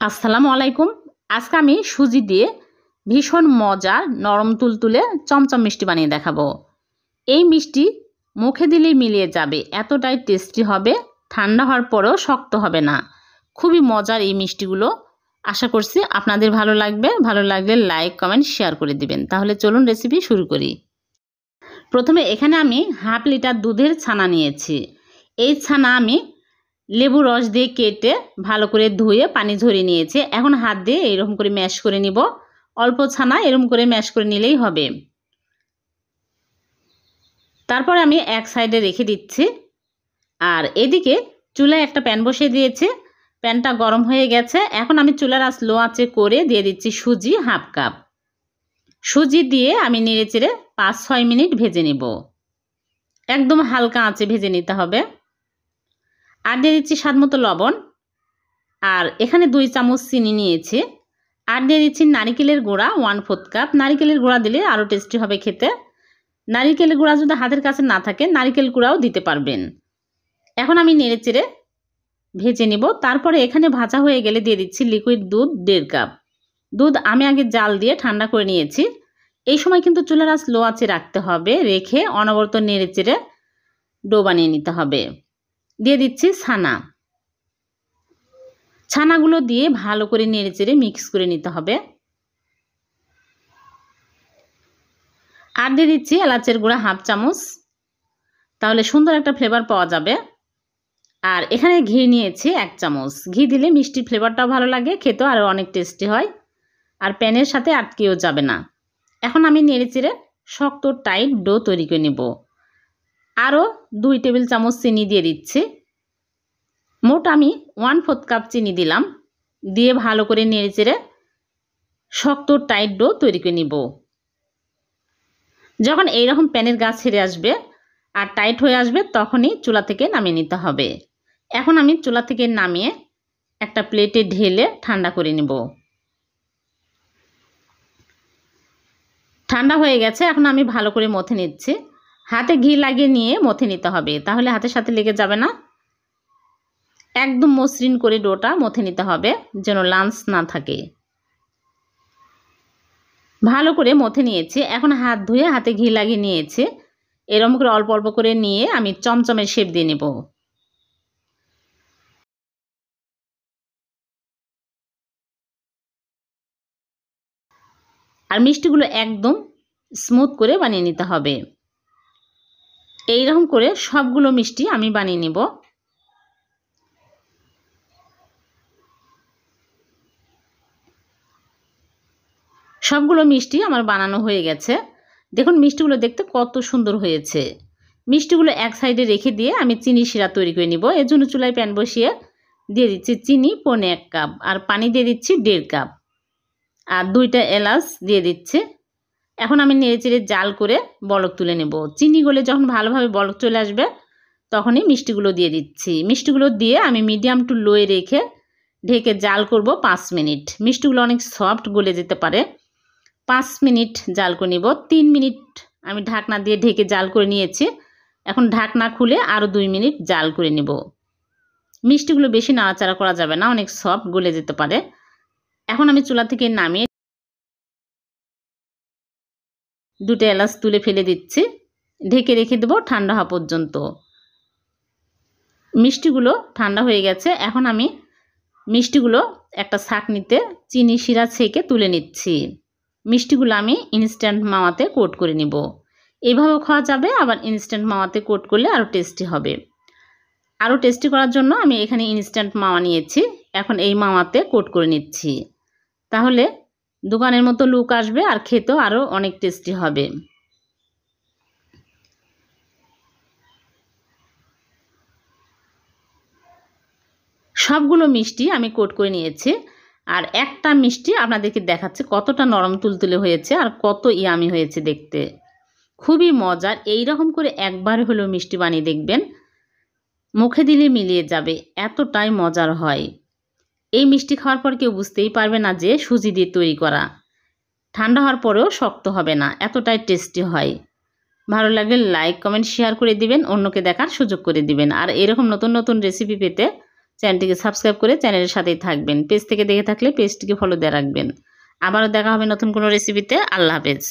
আসসালামু আলাইকুম। আজকে আমি সুজি দিয়ে ভীষণ মজার নরম তুলতুলে চমচম মিষ্টি বানিয়ে দেখাবো। এই মিষ্টি মুখে দিলেই মিলিয়ে যাবে, এতটাই টেস্টি হবে, ঠান্ডা হওয়ার পরেও শক্ত হবে না। খুবই মজার এই মিষ্টিগুলো। আশা করছি আপনাদের ভালো লাগবে। ভালো লাগলে লাইক কমেন্ট শেয়ার করে দিবেন। তাহলে চলুন রেসিপি শুরু করি। প্রথমে এখানে আমি হাফ লিটার দুধের ছানা নিয়েছি। এই ছানা আমি লেবু রস দিয়ে কেটে ভালো করে ধুয়ে পানি ঝরিয়ে নিয়েছি। এখন হাত দিয়ে এরকম করে ম্যাশ করে নিব। অল্প ছানা এরকম করে ম্যাশ করে নিলেই হবে। তারপর আমি এক সাইডে রেখে দিচ্ছি। আর এদিকে চুলায় একটা প্যান বসিয়ে দিয়েছি। প্যানটা গরম হয়ে গেছে। এখন আমি চুলার আঁচ লো আঁচে করে দিয়ে দিচ্ছি সুজি হাফ কাপ। সুজি দিয়ে আমি নেড়েচেড়ে 5-6 মিনিট ভেজে নিব। একদম হালকা আঁচে ভেজে নিতে হবে। আর দিয়ে দিচ্ছি স্বাদ মতো লবণ। আর এখানে 2 চামচ চিনি নিয়েছি। আর দিয়ে দিচ্ছি নারিকেলের গুঁড়া 1/4 কাপ। নারিকেলের গুঁড়া দিলে আরও টেস্টি হবে খেতে। নারিকেলের গুঁড়া যদি হাতের কাছে না থাকে নারিকেল গুঁড়াও দিতে পারবেন। এখন আমি নেড়েচেড়ে ভেজে নিব। তারপরে এখানে ভাজা হয়ে গেলে দিয়ে দিচ্ছি লিকুইড দুধ 1.5 কাপ। দুধ আমি আগে জাল দিয়ে ঠান্ডা করে নিয়েছি। এই সময় কিন্তু চুলার আঁচ লো আঁচে রাখতে হবে, রেখে অনবরত নেড়েচেড়ে ডো বানিয়ে নিতে হবে। দিয়ে দিচ্ছি ছানা। ছানাগুলো দিয়ে ভালো করে নেড়েচেড়ে মিক্স করে নিতে হবে। আর দিয়ে দিচ্ছি এলাচের গুঁড়া হাফ চামচ, তাহলে সুন্দর একটা ফ্লেভার পাওয়া যাবে। আর এখানে ঘি নিয়েছি 1 চামচ। ঘি দিলে মিষ্টির ফ্লেভারটাও ভালো লাগে, খেতেও আরও অনেক টেস্টি হয়। আর প্যানের সাথে আটকেও যাবে না। এখন আমি নেড়েচেড়ে শক্ত টাইট ডো তৈরি করে নেব। আরও 2 টেবিল চামচ চিনি দিয়ে দিচ্ছি। মোট আমি 1/4 কাপ চিনি দিলাম। দিয়ে ভালো করে নেড়েচেড়ে শক্ত টাইট ডো তৈরি করে নিব। যখন এইরকম প্যানের গা ছেড়ে আসবে আর টাইট হয়ে আসবে তখনই চুলা থেকে নামিয়ে নিতে হবে। এখন আমি চুলা থেকে নামিয়ে একটা প্লেটে ঢেলে ঠান্ডা করে নেব। ঠান্ডা হয়ে গেছে। এখন আমি ভালো করে মথে নিচ্ছি। হাতে ঘি লাগিয়ে নিয়ে মথে নিতে হবে, তাহলে হাতের সাথে লেগে যাবে না। একদম মসৃণ করে ডোটা মথে নিতে হবে, যেন লাঞ্চ না থাকে। ভালো করে মথে নিয়েছি। এখন হাত ধুয়ে হাতে ঘি লাগিয়ে নিয়েছি। এরকম করে অল্প অল্প করে নিয়ে আমি চমচমের শেপ দিয়ে নেব। আর মিষ্টিগুলো একদম স্মুথ করে বানিয়ে নিতে হবে। এইরকম করে সবগুলো মিষ্টি আমি বানিয়ে নেব। সবগুলো মিষ্টি আমার বানানো হয়ে গেছে। দেখুন মিষ্টিগুলো দেখতে কত সুন্দর হয়েছে। মিষ্টিগুলো এক সাইডে রেখে দিয়ে আমি চিনি শিরা তৈরি করে নিব। এর জন্য চুলায় প্যান বসিয়ে দিয়ে দিচ্ছি চিনি 1.25 কাপ। আর পানি দিয়ে দিচ্ছি 1.5 কাপ। আর 2টা এলাচ দিয়ে দিচ্ছি। এখন আমি নেড়েচেড়ে জাল করে বলক তুলে নেব। চিনি গলে যখন ভালোভাবে বলক চলে আসবে তখনই মিষ্টিগুলো দিয়ে দিচ্ছি। মিষ্টিগুলো দিয়ে আমি মিডিয়াম টু লোয়ে রেখে ঢেকে জাল করব 5 মিনিট। মিষ্টিগুলো অনেক সফট গলে যেতে পারে। 5 মিনিট জাল করে নিব। 3 মিনিট আমি ঢাকনা দিয়ে ঢেকে জাল করে নিয়েছি। এখন ঢাকনা খুলে আরও 2 মিনিট জাল করে নেব। মিষ্টিগুলো বেশি নাড়াচাড়া করা যাবে না, অনেক সফট গলে যেতে পারে। এখন আমি চুলা থেকে নামিয়ে 2টা এলাচ তুলে ফেলে দিচ্ছি। ঢেকে রেখে দেবো ঠান্ডা হওয়া পর্যন্ত। মিষ্টিগুলো ঠান্ডা হয়ে গেছে। এখন আমি মিষ্টিগুলো একটা ছাঁকনিতে চিনি শিরা ছেঁকে তুলে নিচ্ছি। মিষ্টিগুলো আমি ইনস্ট্যান্ট মাওয়াতে কোট করে নিব। এইভাবেও খাওয়া যাবে, আবার ইনস্ট্যান্ট মাওয়াতে কোট করলে আরও টেস্টি হবে। আরও টেস্টি করার জন্য আমি এখানে ইনস্ট্যান্ট মাওয়া নিয়েছি। এখন এই মাওয়াতে কোট করে নিচ্ছি, তাহলে দোকানের মতো লুক আসবে আর খেতেও আরও অনেক টেস্টি হবে। সবগুলো মিষ্টি আমি কোট করে নিয়েছি। আর একটা মিষ্টি আপনাদেরকে দেখাচ্ছে কতটা নরম তুলতুলে হয়েছে আর কত ইয়ামি হয়েছে দেখতে। খুবই মজার। এই রকম করে একবার হলেও মিষ্টি বানিয়ে দেখবেন, মুখে দিলে মিলিয়ে যাবে, এতটাই মজার হয়। এই মিষ্টি খাওয়ার পর কেউ বুঝতেই পারবে না যে সুজি দিয়ে তৈরি করা। ঠান্ডা হওয়ার পরেও শক্ত হবে না, এতটাই টেস্টি হয়। ভালো লাগলে লাইক কমেন্ট শেয়ার করে দিবেন, অন্যকে দেখার সুযোগ করে দিবেন। আর এরকম নতুন নতুন রেসিপি পেতে চ্যানেলটিকে সাবস্ক্রাইব করে চ্যানেলের সাথেই থাকবেন। পেজ থেকে দেখে থাকলে পেজটিকে ফলো দিয়ে রাখবেন। আবারও দেখা হবে নতুন কোনো রেসিপিতে। আল্লাহ হাফেজ।